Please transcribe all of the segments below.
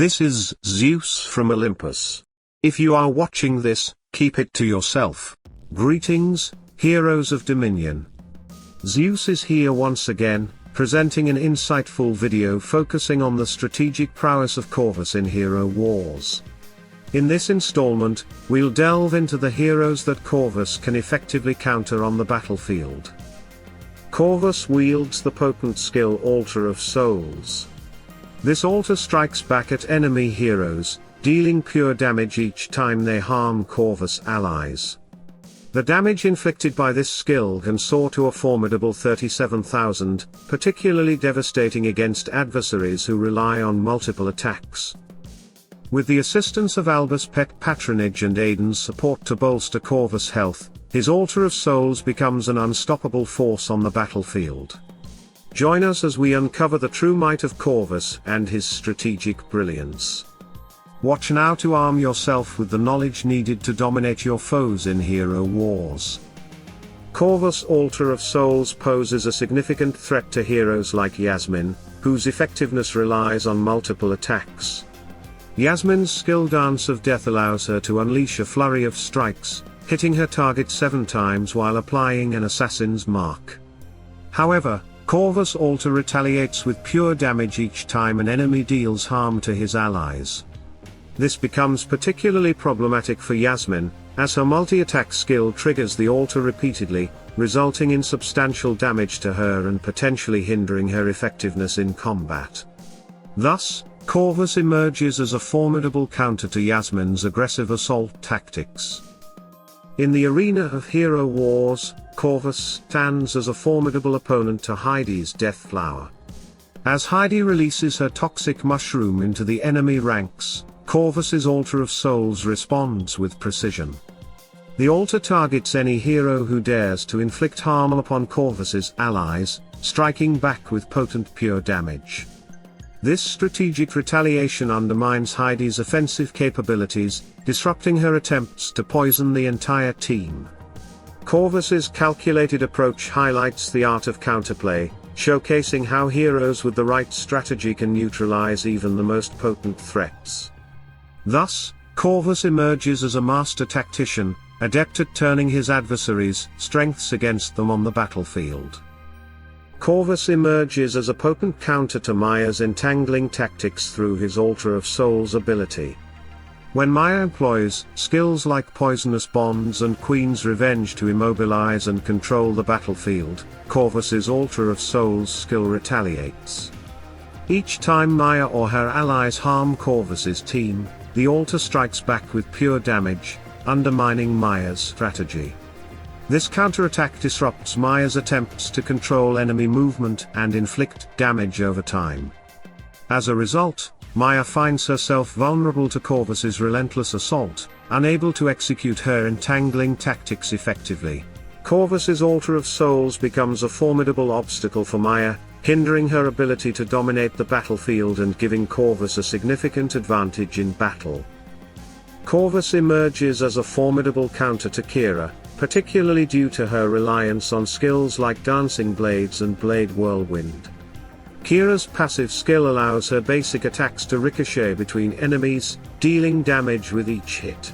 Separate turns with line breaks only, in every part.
This is Zeus from Olympus. If you are watching this, keep it to yourself. Greetings, heroes of Dominion. Zeus is here once again, presenting an insightful video focusing on the strategic prowess of Corvus in Hero Wars. In this installment, we'll delve into the heroes that Corvus can effectively counter on the battlefield. Corvus wields the potent skill Altar of Souls. This altar strikes back at enemy heroes, dealing pure damage each time they harm Corvus allies. The damage inflicted by this skill can soar to a formidable 37,000, particularly devastating against adversaries who rely on multiple attacks. With the assistance of Albus' pet patronage and Aiden's support to bolster Corvus' health, his Altar of Souls becomes an unstoppable force on the battlefield. Join us as we uncover the true might of Corvus and his strategic brilliance. Watch now to arm yourself with the knowledge needed to dominate your foes in Hero Wars. Corvus' Altar of Souls poses a significant threat to heroes like Yasmine, whose effectiveness relies on multiple attacks. Yasmine's skill Dance of Death allows her to unleash a flurry of strikes, hitting her target 7 times while applying an assassin's mark. However, Corvus' Altar retaliates with pure damage each time an enemy deals harm to his allies. This becomes particularly problematic for Yasmine, as her multi-attack skill triggers the altar repeatedly, resulting in substantial damage to her and potentially hindering her effectiveness in combat. Thus, Corvus emerges as a formidable counter to Yasmine's aggressive assault tactics. In the arena of Hero Wars, Corvus stands as a formidable opponent to Heidi's Death Flower. As Heidi releases her toxic mushroom into the enemy ranks, Corvus's Altar of Souls responds with precision. The altar targets any hero who dares to inflict harm upon Corvus's allies, striking back with potent pure damage. This strategic retaliation undermines Heidi's offensive capabilities, disrupting her attempts to poison the entire team. Corvus's calculated approach highlights the art of counterplay, showcasing how heroes with the right strategy can neutralize even the most potent threats. Thus, Corvus emerges as a master tactician, adept at turning his adversaries' strengths against them on the battlefield. Corvus emerges as a potent counter to Maya's entangling tactics through his Altar of Souls ability. When Maya employs skills like Poisonous Bonds and Queen's Revenge to immobilize and control the battlefield, Corvus's Altar of Souls skill retaliates. Each time Maya or her allies harm Corvus's team, the altar strikes back with pure damage, undermining Maya's strategy. This counterattack disrupts Maya's attempts to control enemy movement and inflict damage over time. As a result, Maya finds herself vulnerable to Corvus's relentless assault, unable to execute her entangling tactics effectively. Corvus's Altar of Souls becomes a formidable obstacle for Maya, hindering her ability to dominate the battlefield and giving Corvus a significant advantage in battle. Corvus emerges as a formidable counter to Kira, particularly due to her reliance on skills like Dancing Blades and Blade Whirlwind. Kira's passive skill allows her basic attacks to ricochet between enemies, dealing damage with each hit.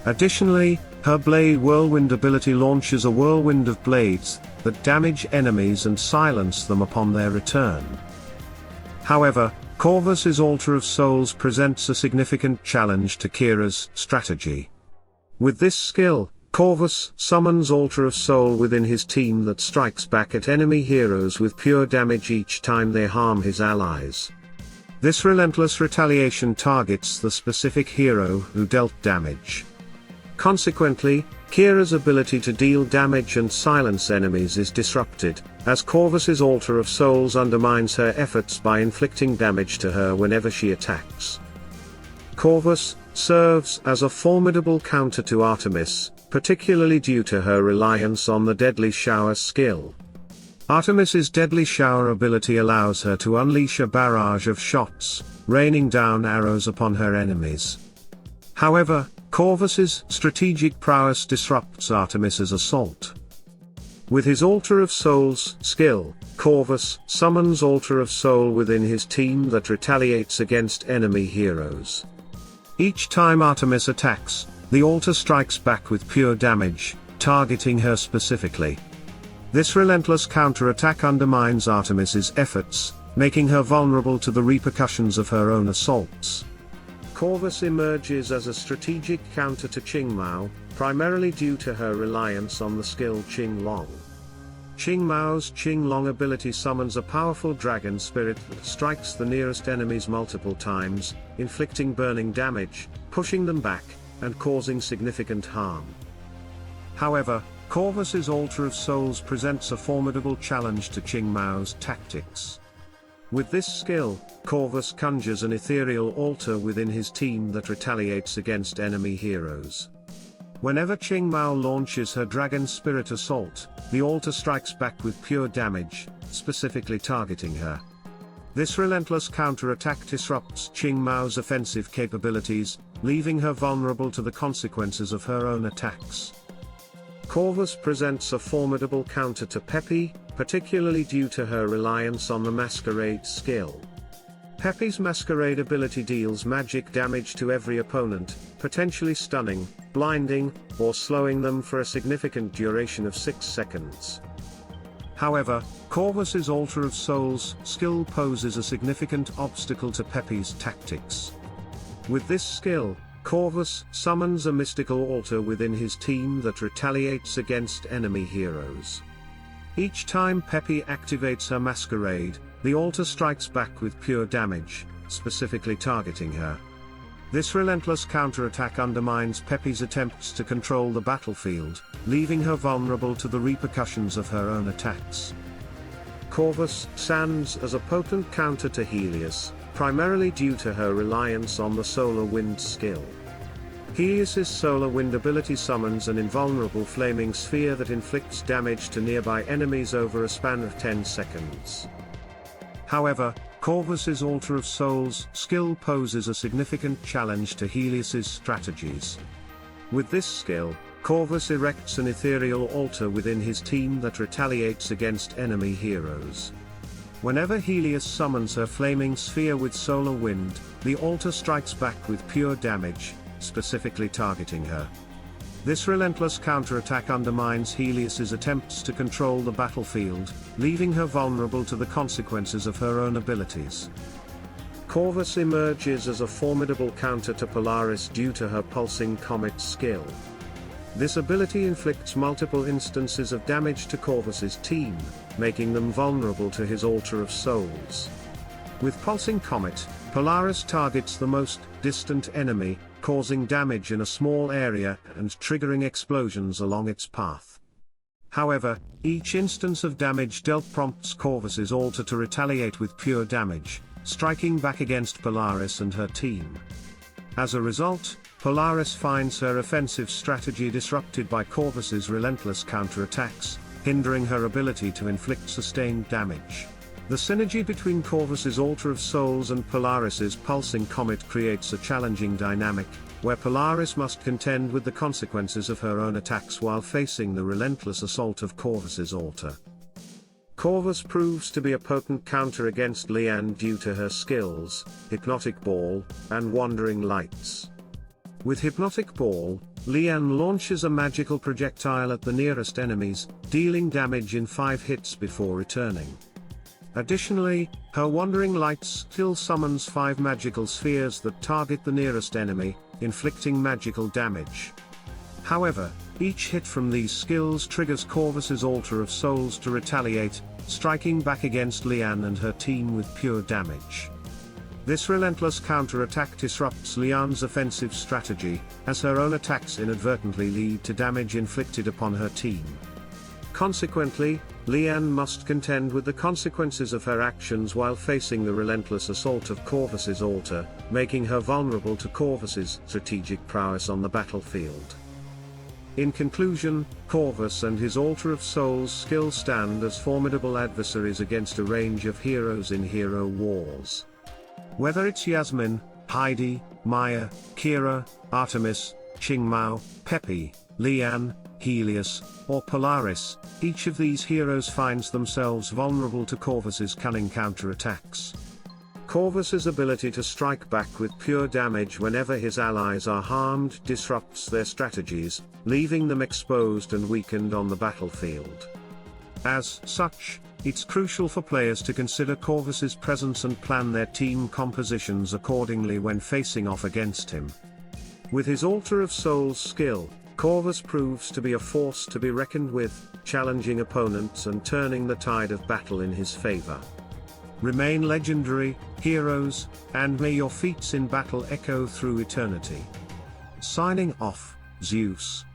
Additionally, her Blade Whirlwind ability launches a whirlwind of blades that damage enemies and silence them upon their return. However, Corvus's Altar of Souls presents a significant challenge to Kira's strategy. With this skill, Corvus summons Altar of Soul within his team that strikes back at enemy heroes with pure damage each time they harm his allies. This relentless retaliation targets the specific hero who dealt damage. Consequently, Kira's ability to deal damage and silence enemies is disrupted, as Corvus's Altar of Souls undermines her efforts by inflicting damage to her whenever she attacks. Corvus serves as a formidable counter to Artemis, particularly due to her reliance on the Deadly Shower skill. Artemis's Deadly Shower ability allows her to unleash a barrage of shots, raining down arrows upon her enemies. However, Corvus's strategic prowess disrupts Artemis's assault. With his Altar of Souls skill, Corvus summons Altar of Soul within his team that retaliates against enemy heroes. Each time Artemis attacks, the altar strikes back with pure damage, targeting her specifically. This relentless counterattack undermines Artemis's efforts, making her vulnerable to the repercussions of her own assaults. Corvus emerges as a strategic counter to Ching Mao, primarily due to her reliance on the skill Ching Long. Ching Mao's Ching Long ability summons a powerful dragon spirit that strikes the nearest enemies multiple times, inflicting burning damage, pushing them back, and causing significant harm. However, Corvus's Altar of Souls presents a formidable challenge to Ching Mao's tactics. With this skill, Corvus conjures an ethereal altar within his team that retaliates against enemy heroes. Whenever Ching Mao launches her dragon spirit assault, the altar strikes back with pure damage, specifically targeting her. This relentless counterattack disrupts Ching Mao's offensive capabilities, leaving her vulnerable to the consequences of her own attacks. Corvus presents a formidable counter to Peppy, particularly due to her reliance on the Masquerade skill. Peppy's Masquerade ability deals magic damage to every opponent, potentially stunning, blinding, or slowing them for a significant duration of 6 seconds. However, Corvus's Altar of Souls skill poses a significant obstacle to Peppy's tactics. With this skill, Corvus summons a mystical altar within his team that retaliates against enemy heroes. Each time Peppy activates her Masquerade, the altar strikes back with pure damage, specifically targeting her. This relentless counterattack undermines Peppy's attempts to control the battlefield, leaving her vulnerable to the repercussions of her own attacks. Corvus stands as a potent counter to Helus, primarily due to her reliance on the solar wind skill. Helus's solar wind ability summons an invulnerable flaming sphere that inflicts damage to nearby enemies over a span of 10 seconds. However, Corvus's Altar of Souls skill poses a significant challenge to Helus's strategies. With this skill, Corvus erects an ethereal altar within his team that retaliates against enemy heroes. Whenever Helus summons her flaming sphere with solar wind, the altar strikes back with pure damage, specifically targeting her. This relentless counterattack undermines Helus's attempts to control the battlefield, leaving her vulnerable to the consequences of her own abilities. Corvus emerges as a formidable counter to Polaris due to her pulsing comet skill. This ability inflicts multiple instances of damage to Corvus's team, making them vulnerable to his Altar of Souls. With Pulsing Comet, Polaris targets the most distant enemy, causing damage in a small area and triggering explosions along its path. However, each instance of damage dealt prompts Corvus's altar to retaliate with pure damage, striking back against Polaris and her team. As a result, Polaris finds her offensive strategy disrupted by Corvus's relentless counterattacks, hindering her ability to inflict sustained damage. The synergy between Corvus's Altar of Souls and Polaris's Pulsing Comet creates a challenging dynamic, where Polaris must contend with the consequences of her own attacks while facing the relentless assault of Corvus's altar. Corvus proves to be a potent counter against Lian due to her skills, Hypnotic Ball, and Wandering Lights. With Hypnotic Ball, Lian launches a magical projectile at the nearest enemies, dealing damage in 5 hits before returning. Additionally, her Wandering Lights skill summons 5 magical spheres that target the nearest enemy, inflicting magical damage. However, each hit from these skills triggers Corvus's Altar of Souls to retaliate, striking back against Lian and her team with pure damage. This relentless counterattack disrupts Lian's offensive strategy, as her own attacks inadvertently lead to damage inflicted upon her team. Consequently, Lian must contend with the consequences of her actions while facing the relentless assault of Corvus's altar, making her vulnerable to Corvus's strategic prowess on the battlefield. In conclusion, Corvus and his Altar of Souls skill stand as formidable adversaries against a range of heroes in hero wars. Whether it's Yasmine, Heidi, Maya, Kira, Artemis, Ching Mao, Peppy, Lian, Helus, or Polaris, each of these heroes finds themselves vulnerable to Corvus's cunning counterattacks. Corvus's ability to strike back with pure damage whenever his allies are harmed disrupts their strategies, leaving them exposed and weakened on the battlefield. As such, it's crucial for players to consider Corvus's presence and plan their team compositions accordingly when facing off against him. With his Altar of Souls skill, Corvus proves to be a force to be reckoned with, challenging opponents and turning the tide of battle in his favor. Remain legendary, heroes, and may your feats in battle echo through eternity. Signing off, Zeus.